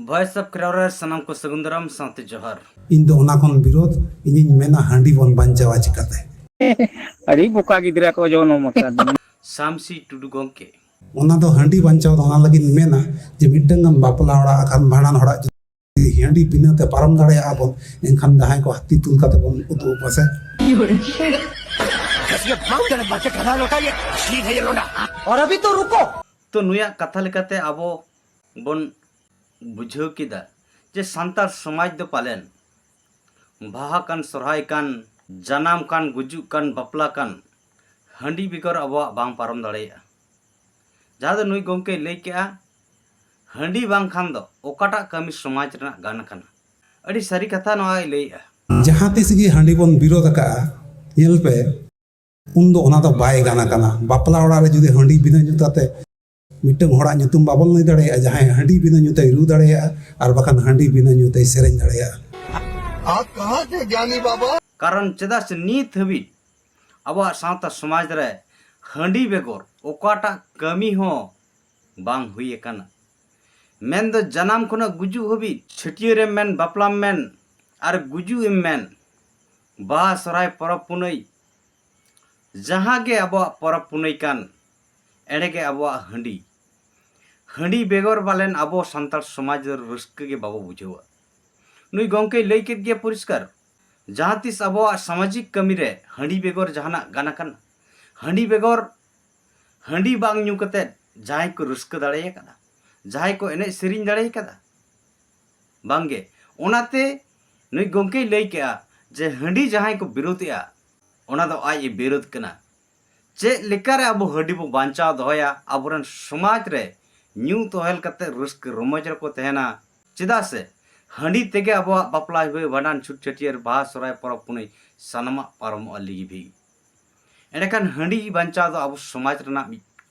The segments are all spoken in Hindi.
वॉइस ऑफ क्राउडर सनम को सगुंदरम साथे जोहर इन दो ओना खन विरोध इनिन मेना हांडी बन बांचावा चिकाते अरे बोका गिदरा को जोनो मका सामसी टुडू गोंके ओना दो हांडी बांचाव दो ओना लगिन मेना जे मिटंगम बापला ओड़ा अखान भाणान होड़ा हांडी बिनाते पारम दाड़े आबो एनखान जहां को हाथी तुल काते बन उदु पासे और अभी तो रुको तो नुया कथा लेकाते आबो बन बुझाव किदा जे सांतार समाज दो पालेन बाहा कान सोरहाय कान जनाम कान गुजु कान बपला कान हांडी बिगर आबो बांग पारम दाड़ेया जहां दो नुई गोंके लई केआ हांडी बांग खान दो ओकाटा कमी समाज रना गान काना अड़ी सारी कथा नोय लईया जहां तिस गी हांडी बन विरोध का येल पे उन दो ओना दो बाय गाना काना बापला ओड़ा रे जुदि हांडी बिना जुताते मिटंग होड़ा nyutum babol नई दाड़ेया जहां हांडी बिना जुते रू दाड़ेया और बखान हांडी बिना जुते सेरेन दाड़ेया आप कहां से ज्ञानी बाबा कारण चेदा से नीत हबी अब सावता समाज रे हांडी बेगोर ओकाटा कमी हो बांग हुई काना मेन दो जनाम खुना गुजु हबी छटियर मेन बापलाम मेन और गुजु मेन बा सराय परब पुनई जहां के अब परब पुनई कान एड़े के अब हांडी हांडी बेगोर बालेन अब सान्ताल समाज रस्क के बाबो बुझेवा नुई गोंके लई केट गे परिष्कार जहां तिस अब सामाजिक कमी रे हांडी बेगोर जहाना गाना कान हांडी बेगोर हांडी बांग न्यू कते जाय को रस्क दाड़े कदा जाय को एने सेरिन दाड़े कदा बांगे ओनाते नुई गोंके लई केआ जे हांडी जहां को विरोधिया ओना दो आय विरोध कना चे लेकारे अब हांडी बो बांचाव दोया अबरन समाज रे न्यू तोहेल कते रस्क रोमज रे को तहना चेदा से हांडी तेगे अब बापला हुए भाडान छुट छटियर बाहा सराय परब पुनई सानमा पारम अलिगी भी एंडकान हांडी बांचाव दो अब समाज रना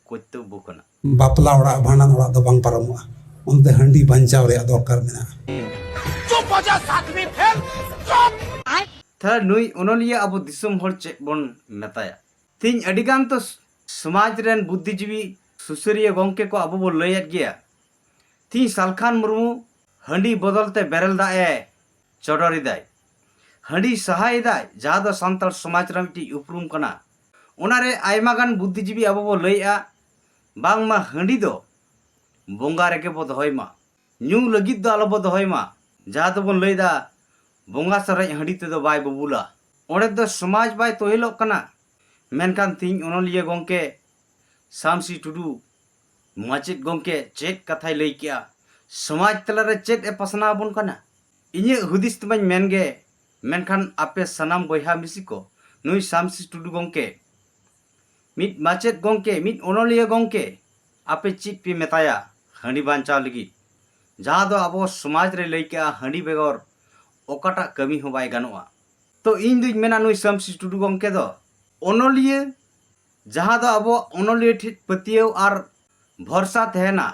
कर्तव्य कना बापला ओड़ा भाणान ओड़ा दो बांग पारमवा उनते हांडी बांचाव रे दरकार मेना चुप हो जा साथी फेल चुप था नुई ओनलिया अब दिसम हर चे बन मेताया तीन अडिगान तो समाज रेन बुद्धिजीवी सुसरिया गोंके को अब बो लयत गया तीन सालखान मुर्मू हांडी बदलते बेरल दाए चौडरी दाय हांडी सहाय दाय जहां दो सान्ताल समाज रे मिटी उपरुम कना ओनारे आयमा गान बुद्धिजीवी अब बो लयआ बांग मा हांडी दो बोंगा रेगे बो दहयमा न्यू लगित दो आलो बो दहयमा जहां दो बो लयदा बोंगा सराय हांडी ते दो बाय बबुला ओडे दो समाज बाय तोहिलो कना मेनकान तीन ओनलिया गोंके सामसी टुडू माचित गोंके चेक कथाय लई किया समाज तलारे चेक ए पसना बन कना इnye हुदिस तमाñ मेनगे मेनखान आपे सनाम बयहा मिसी को नुई सामसी टुडू गोंके मिट माचित गोंके मिट ओनलिया गोंके आपे चिक पे मेताया हांडी बांचाव लगी जहां दो अब समाज रे लई किया हांडी बेगर ओकाटा कमी हो बाय गानोआ तो इन दुई मेना नुई सामसी टुडू गोंके दो ओनलिया जहां दो अब ओनलिया ठीक पतियो और भरसा तहना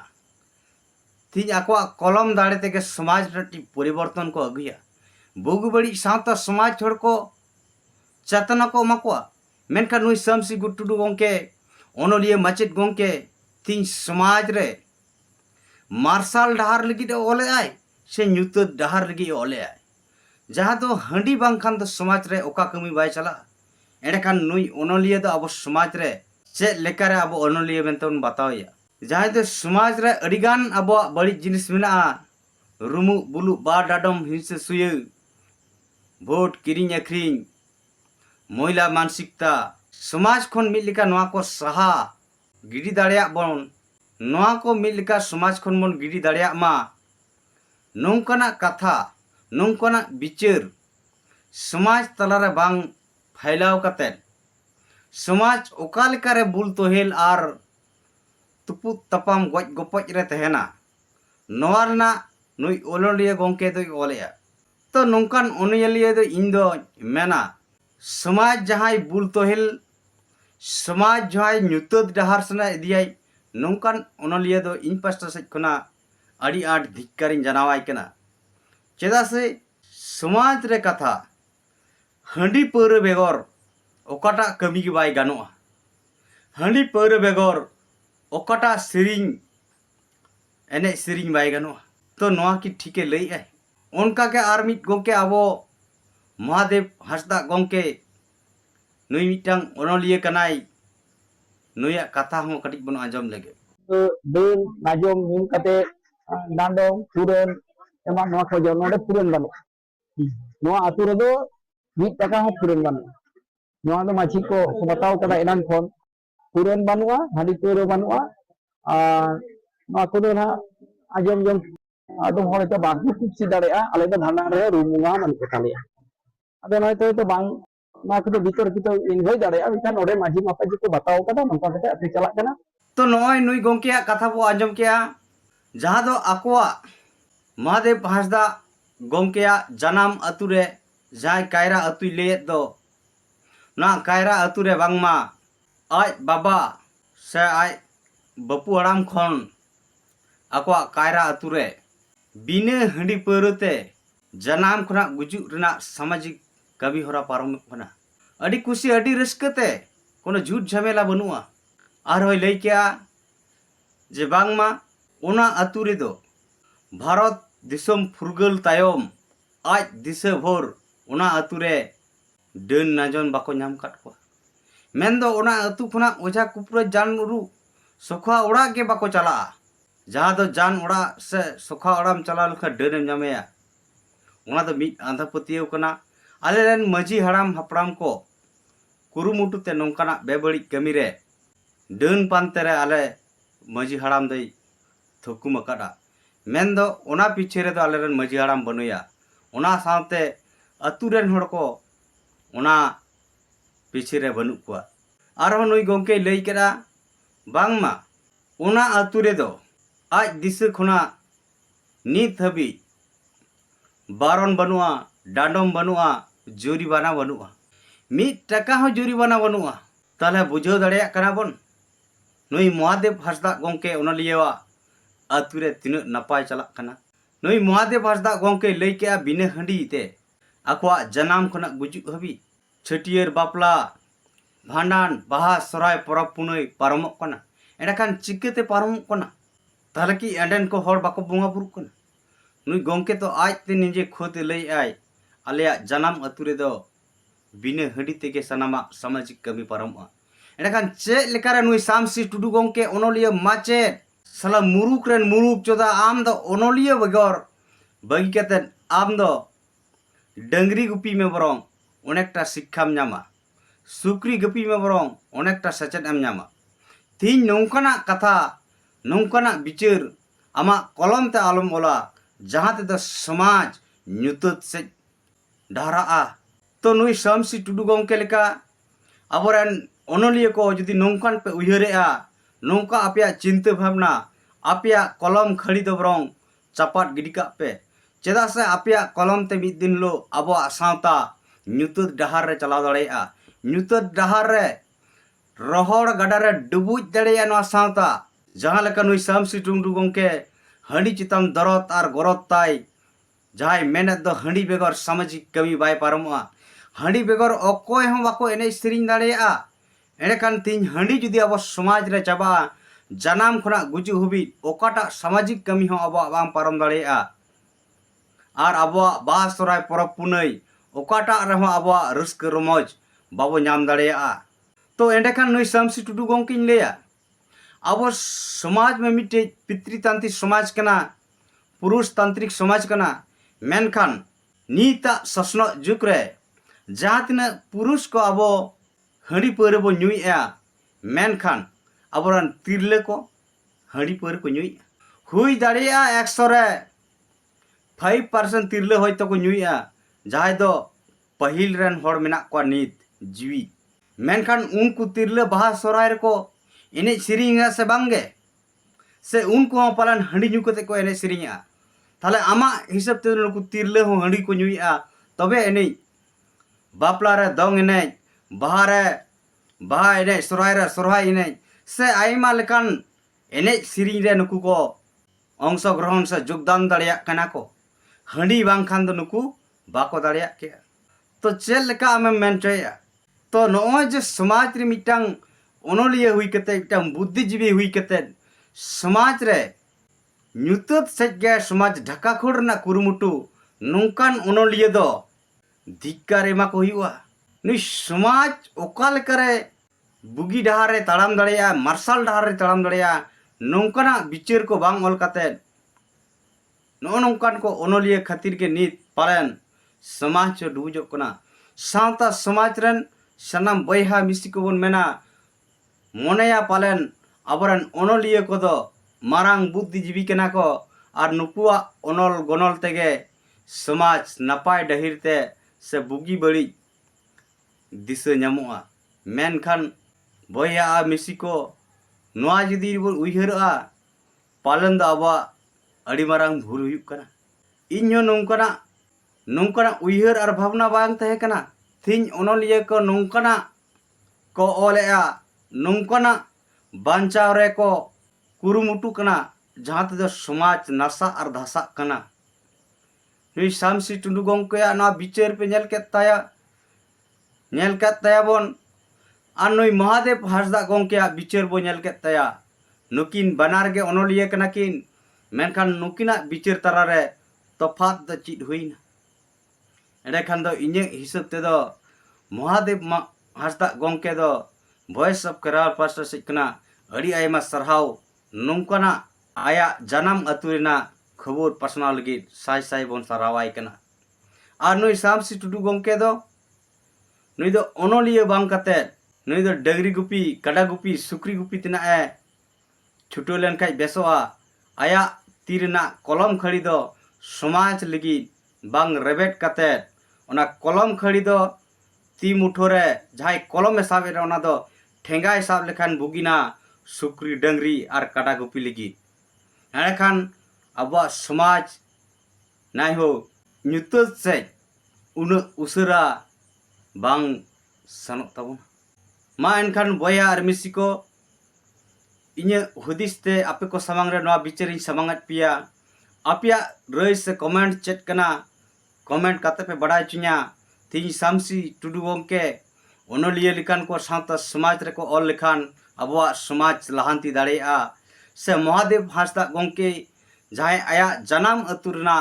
तीन आको कलम दाड़े तेगे समाज रे परिवर्तन को अगुया बुगु बड़ी सावता समाज छोड़ को चेतना को मकुआ मेनका नुई सामसी गुटुडू गोंके ओनलिया माचित गोंके तीन समाज रे मार्शल डहार लगी ओले आय से न्यूत डहार लगी ओले आय जहां तो हांडी बांग खान तो समाज रे ओका कमी बाय चला एंडकान नुई ओनलिया दो अब समाज रे चे लेकारे अब ओनलिया मेनतन बतावया जहां तो समाज रे अडिगान अब बड़ी जिनिस मेना रुमु बुलु बा डाडम हिंसे सुये भोट किरिंग अखरिंग महिला मानसिकता समाज खन मिलिका नवा को सहा गिडी दाड़िया बन नवा को मिलिका समाज खन बन गिडी दाड़िया मा नौकाना कथा नौकाना बिचार समाज तलारे बांग फैलाव कते समाज ओकालेकारे बुल तोहेल आर तुपु तपाम गज गपज रे तहना नोरना नुई ओनलिया गोंके दो ओलेया तो नौकान ओनलिया दो इन दो मेना समाज जहां बुल तोहेल समाज जहां न्यूतद डहार सना इदियाय नौकान ओनलिया दो इन पास्टा से खना अड़ी आट धिक्कारिन जनावाय कना चेदा से समाज रे कथा हांडी पौर बेगर ओकाटा कमी के बाय गानोआ हांडी पौर बेगर ओकाटा सेरिंग एने सेरिंग बाय गानोआ तो नोआ की ठीके लई है उनका के आर मिट गोंके अबो महादेव हांसदा गोंके नुई मिटang ओनोलिया कनाई नुया कथा हो कटिक बन आजम लगे Dun, najong, yung kate, dandong, puren, emang noa ko jono de puren banu. Noa atur do, mid taka ho puren banu. Noa do machi ko batao kada enan kon, puren banua, hadi pure banua, noa ko do na ajom jom adum hore to bagu kupsi darea, ale do bhana re rumunga man ko kaliya. Ado noy to bang noa ko do bitor kito inhoi darea, bikan ore machi mapaji ko batao kada nongka kate ati chalak kana. तो नॉय नुई गोंके कथा बो आजम के जहाँ दो आकोआ महादेव हांसदा गोंके जनाम अतुरे जहाँ कायरा अतुई ले दो ना कायरा अतुरे बांगमा आज बाबा से आज बपू हड़ाम खन आकोआ कायरा अतुरे बिने हंडी पौरते जनाम खना गुजु रना सामाजिक कवि होरा पारम खना अडी खुशी अडी रस्कते कोनो झूठ झमेला बनुआ और होय लई क्या जे बांगमा ओना अतु रेदो भारत दिसम फुरगल तायम आज दिसे भोर ओना अतु रे डन नाजन बाको नाम काट को मेनदो ओना अतु खना ओझा कुपुर जान रु सोखा ओड़ा के बाको चला जहाँ दो जान ओड़ा से सोखा ओड़ाम चला लखा डन नामेया ओना दो मिट आंधा पतियो कना आले रेन मजी हड़ाम हपड़ाम को कुरुमुटु ते नोंकाना बेबड़ी कमी रे डन पानते रे आले मजी हड़ाम दई थकुम अकाड़ा मेनदो ओना पीछे रे दो आले रेन मजी हड़ाम बनुया ओना सावते अतु रेन हड़ को ओना पीछे रे बनु कुआ आरो नुई गोंके लई केरा बांगमा ओना अतु रे दो आज दिसे खुना नीत हबी बारन बनुआ डांडम बनुआ जुरीबाना बनुआ मिट टका हो जुरीबाना बनुआ ताले बुझो दड़िया कना बन नुई महादेव हांसदा गोंके ओनलिया अतुरे तिना नपाय चलक कना नुई महादेव हांसदा गोंके लई के बिना हंडी ते आकोआ जनाम खना गुजु हबी छटियर बापला भांडान बाहा सराय परब पुनई पारमक कना एडाखान चिकेते पारमक कना ताले की एंडेन को हर बाको बोंगा बुरु कना नुई गोंके तो आज ते निजे खोते लई आय आलेया जनाम अतुरे दो बिना हंडी तेगे सनामा सामाजिक कमी पारमआ एंडाखान चे लेकारे नुई सामसी टुडू गोंके ओनलिया माचे साला मुरुक रेन मुरुक चोदा आम दो ओनलिया बगोर बगी कते आम दो डंगरी गुपी में बरong अनेकटा शिक्षाम नामा सुक्री गुपी में बरong अनेकटा सचेत एम नामा तीन नौकाना कथा नौकाना बिचार आमा कलम ते आलम ओला जहाँ ते दो समाज न्युतत से डहरा तो नुई सामसी टुडू गोंके लेका अबोरेन ओनलिया को जुदी नौकान पे उयहरेआ नौका आपया चिंता भावना आपया कलम खड़ी दो बरong चापाट गिडिका पे चेदा से आपया कलम ते मिद दिन लो अबो सावता न्युतत डहार रे चलाव दड़ेया न्युतत डहार रे रोहड़ गडा रे डुबुज दड़ेया नो सावता जहाँ लेका नुई सामसी टुडू गोंके हंडी चिताम दरत आर गरत ताई जहाँ मेहनत दो हंडी बेगर सामाजिक कमी बाय पारमआ हंडी बेगर अकोय हम बाको एने सेरिंग दड़ेया एंडेखान तीन हंडी जुदी अब समाज रे चाबा जनाम खना गुजु हबी ओकाटा सामाजिक कमी हो अब बांग पारम दड़ेया आर अब बाहा सराय परब पुनई ओकाटा रहो अब रस्क रमज बाबो नाम दड़ेया तो एंडेखान नुई सामसी टुडू गोंकिन लेया अब समाज में मिटे पितृतांत्रिक समाज कना पुरुष तांत्रिक समाज कना मेनखान नीता ससनो जुग रे जहाँ तिना पुरुष को अब हंडी पौरे बो नुईया मेनखान अबरान तिरले को हंडी पौरे को नुई हुई दाड़िया 100 रे 5% तिरले होय तो को नुईया जहाँ दो पहिल रेन हड़ मेना को नीत जीवी मेनखान उनको तिरले बाहा सराय को एने सिरिंगा से बांगे से उनको पालन हंडी नु कते को एने सिरिंगा ताले आमा हिसाब ते उनको तिरले हो हंडी को नुईया तबे एने बापला रे दंग एने बाहा एने सोरहाय एने से आइमा लेकान एने सिरिंग रे नुकु को अंशग्रहण से योगदान दाड़िया कना को हंडी बांखान दो नुकु बाको दाड़िया के तो चेल लेका आमे मेन चोया तो नोय जे समाज रे मिटांग ओनलिया हुई कते मिटांग बुद्धिजीवी हुई कते समाज रे nyutat sejge समाज ढाका खोड़ ना कुरुमुटु नौकान ओनोलिया दो धिक्कार एमा को हुआ नुई समाज ओकाल करे बुगी डहारे ताड़ाम दड़ेया मार्शल डहारे ताड़ाम दड़ेया नौकाना बिचार को बांग ऑल काते नो नौकान को ओनोलिया खातिर के नीत पालन समाज चो डूजो कना सावता समाज रन सनाम बयहा मिसी को बन मेना मोनेया पालन अबरन ओनोलिया को दो मारांग बुद्धिजीवी कना को और नुकुआ ओनल गनल तेगे समाज नपाय डहिरते से बुगी बड़ी दिशा ᱧᱟᱢᱚᱜᱼᱟ मेनखान बयहा मिसी को नोआ जुदी बन उयहरआ पालन द आबा अड़ी मारांग भूल हुयुक कना इन्हो नौकाना उयहर और भावना बांग तहे कना थिन ओनलिया को नौकाना को ओलेआ नौकाना बांचाव रे को कुरुमुटु कना जहाँ ते समाज नासा और धसा कना नुई सामसी टुंडू गंकेया ना बिचार पे नेल केत ताया बोन और नुई महादेव हांसदा गंकेया बिचार बो नेल केत ताया नुकिन बनार गे ओनलिया कना किन मेनखान नुकिना बिचार तारा रे तफात द चिद हुइना एडेखान दो इnye हिसाब ते दो महादेव हांसदा गंके दो वॉइस ऑफ केरल पास्टर सिकना अड़ी आयमा सरहाव नौकाना आया जन्म अतुरेना खबर पासना लगी साय साय बन सारावाई कना और नुई सामसी टुडू गंके दो नुई दो ओनोलिया बांग काते नुई दो डगरी गुपी काडा गुपी सुक्री गुपी तना ए छुटो लेन खाय बेसोआ आया तीरना कलम खड़ी दो समाज लगी बांग रेबेट काते ओना कलम खड़ी दो ती मुठोरे जहां कलम में साबे रे ओना दो ठेंगाय साब लेखान बुगिना सुक्री डंगरी और काटा गुपी लगी एखान अब समाज नाय हो nyutat से उन उसरा बांग सनो तबन मा एनखान बया और मिसी को इnye हुदिसते आपे को सामांग रे नवा बिचारिन सामांगत पिया आपिया रई से कमेंट चेक कना कमेंट काते पे बड़ाय चुnya तीन सामसी टुडू गंके ओनोलिया लिकान को सावता समाज रे को ऑल लिखान अबवा समाज लहांती दाड़ेया से महादेव हांसदा गंके जहां आया जनाम अतुरना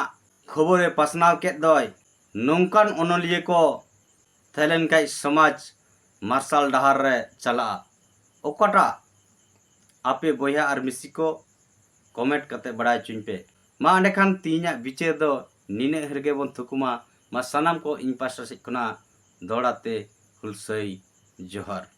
खबर पासनाव के दय नौकान ओनोलिया को थैलेन काई समाज मार्शल डहार रे चला ओकाटा आपे बया और मिसी को कमेंट कते बड़ाय चुन पे मा अंडेखान तीना बिचार दो निने हरगे बन थुकुमा मा सनाम को इन पासा सिकना दौड़ाते हुलसई जोहर।